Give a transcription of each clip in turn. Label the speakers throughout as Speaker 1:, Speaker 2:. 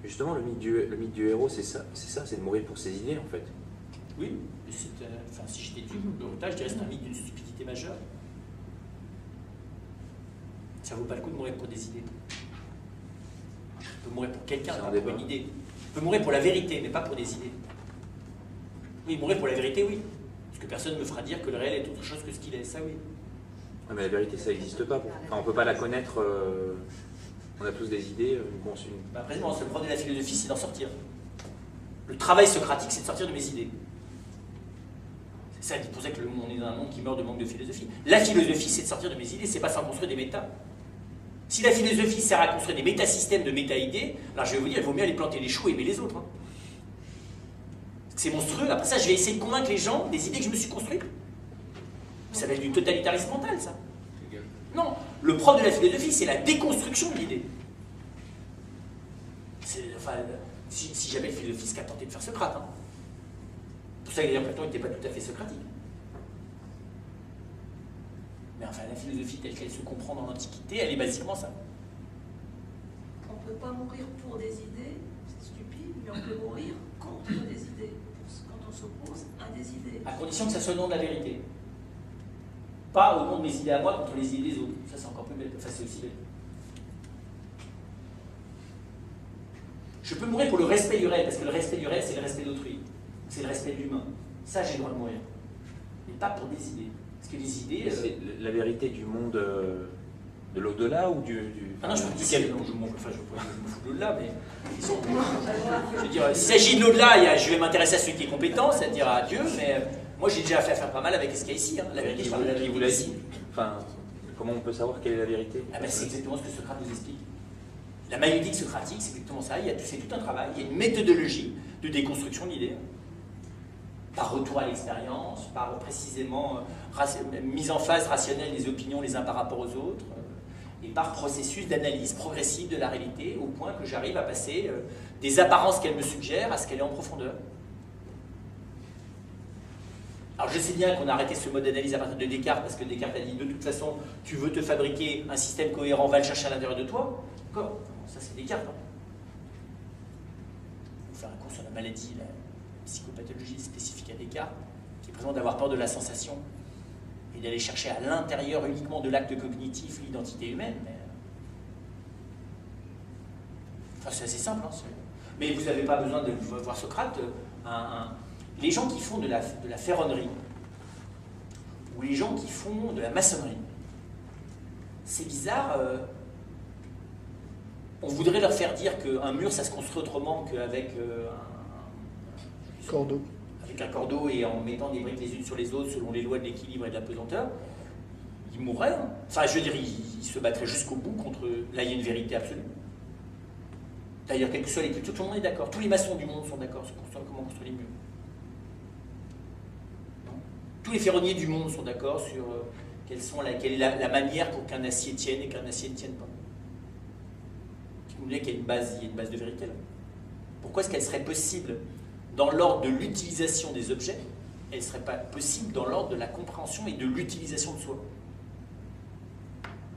Speaker 1: Justement, le mythe du héros, c'est ça, c'est de mourir pour ses idées, en fait.
Speaker 2: Oui, mais enfin, si j'étais Dieu, je dirais que c'est un mythe d'une stupidité majeure. Ça vaut pas le coup de mourir pour des idées. On peut mourir pour quelqu'un, pas pour une idée. On peut mourir pour la vérité, mais pas pour des idées. Oui, mourir pour la vérité, oui. Parce que personne ne me fera dire que le réel est autre chose que ce qu'il est, ça oui.
Speaker 1: Ah, mais la vérité, ça n'existe pas. Enfin, on ne peut pas la connaître. On a tous des idées.
Speaker 2: Bah, précisément, le problème de la philosophie, c'est d'en sortir. Le travail socratique, c'est de sortir de mes idées. C'est ça, c'est pour ça que on est dans un monde qui meurt de manque de philosophie. La philosophie, c'est de sortir de mes idées, c'est pas sans construire des méta. Si la philosophie sert à construire des métasystèmes de méta-idées, alors je vais vous dire, il vaut mieux aller planter les choux et aimer les autres. Hein. C'est monstrueux. Après ça, je vais essayer de convaincre les gens des idées que je me suis construites. Ça va être du totalitarisme mental, ça. Non, le propre de la philosophie, c'est la déconstruction de l'idée. Enfin, si jamais le philosophie, ce qu'a tenté de faire Socrate. Hein. Pour ça que d'ailleurs Platon n'était pas tout à fait socratique. Mais enfin, la philosophie telle qu'elle se comprend dans l'Antiquité, elle est basiquement ça.
Speaker 3: On ne peut pas mourir pour des idées, c'est stupide, mais on peut mourir contre des idées, quand on s'oppose à des idées.
Speaker 2: À condition que ça soit au nom de la vérité. Pas au nom de mes idées à moi contre les idées des autres. Ça, c'est encore plus bête. Enfin, c'est aussi bête. Je peux mourir pour le respect du réel, parce que le respect du réel, c'est le respect d'autrui. C'est le respect de l'humain. Ça, j'ai le droit de mourir. Mais pas pour des idées. Parce que les idées...
Speaker 1: C'est la vérité du monde de l'au-delà ou
Speaker 2: Ah non, je me dis je me fous de l'au-delà, mais... Je veux dire, s'il s'agit de l'au-delà, je vais m'intéresser à celui qui est compétent, c'est-à-dire à Dieu, mais moi, j'ai déjà fait affaire pas mal avec ce qu'il y a ici. Hein. La vérité, je parle de la vérité.
Speaker 1: Vous l'a dit. Enfin, comment on peut savoir quelle est la vérité?
Speaker 2: Ah ben, c'est exactement ce que Socrate nous explique. La maïeutique socratique, c'est exactement ça. C'est tout un travail. Il y a une méthodologie de déconstruction de l'idée. Par retour à l'expérience, par précisément mise en phase rationnelle des opinions les uns par rapport aux autres, et par processus d'analyse progressive de la réalité, au point que j'arrive à passer des apparences qu'elle me suggère à ce qu'elle est en profondeur. Alors je sais bien qu'on a arrêté ce mode d'analyse à partir de Descartes, parce que Descartes a dit de toute façon, tu veux te fabriquer un système cohérent, va le chercher à l'intérieur de toi. D'accord? Ça c'est Descartes. Hein. On va faire un cours sur la maladie, la psychopathologie spécifique à Descartes, qui présente d'avoir peur de la sensation et d'aller chercher à l'intérieur uniquement de l'acte cognitif l'identité humaine. Mais... Enfin, c'est assez simple. Hein, mais vous n'avez pas besoin de voir Socrate. Les gens qui font de la ferronnerie ou les gens qui font de la maçonnerie, c'est bizarre. On voudrait leur faire dire qu'un mur, ça se construit autrement qu'avec
Speaker 4: cordeau.
Speaker 2: Avec un cordeau et en mettant des briques les unes sur les autres selon les lois de l'équilibre et de la pesanteur. Ils mourraient. Hein. Enfin, je veux dire, ils se battraient jusqu'au bout contre... Là, il y a une vérité absolue. D'ailleurs, quels que soient les cultures, tout le monde est d'accord. Tous les maçons du monde sont d'accord sur comment construire les murs. Tous les ferronniers du monde sont d'accord sur quelle est la manière pour qu'un acier tienne et qu'un acier ne tienne pas. Vous voulez qu'il y ait une base de vérité là. Pourquoi est-ce qu'elle serait possible dans l'ordre de l'utilisation des objets? Elle ne serait pas possible dans l'ordre de la compréhension et de l'utilisation de soi.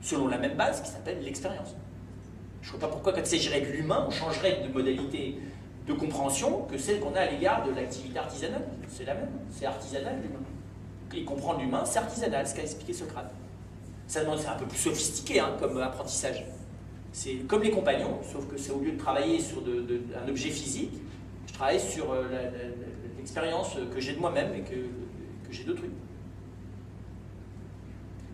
Speaker 2: Selon la même base qui s'appelle l'expérience. Je ne vois pas pourquoi, quand il s'agirait de l'humain, on changerait de modalité de compréhension que celle qu'on a à l'égard de l'activité artisanale. C'est la même, c'est artisanal l'humain. Et comprendre l'humain, c'est artisanal, ce qu'a expliqué Socrate. Ça demande, c'est un peu plus sophistiqué hein, comme apprentissage. C'est comme les compagnons, sauf que c'est au lieu de travailler sur un objet physique, je travaille sur l'expérience que j'ai de moi-même et que j'ai d'autrui.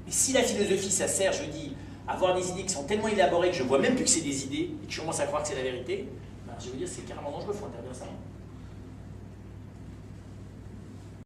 Speaker 2: Et si la philosophie, ça sert, je dis, à avoir des idées qui sont tellement élaborées que je ne vois même plus que c'est des idées et que je commence à croire que c'est la vérité, ben, je vais vous dire, c'est carrément dangereux, il faut interdire ça.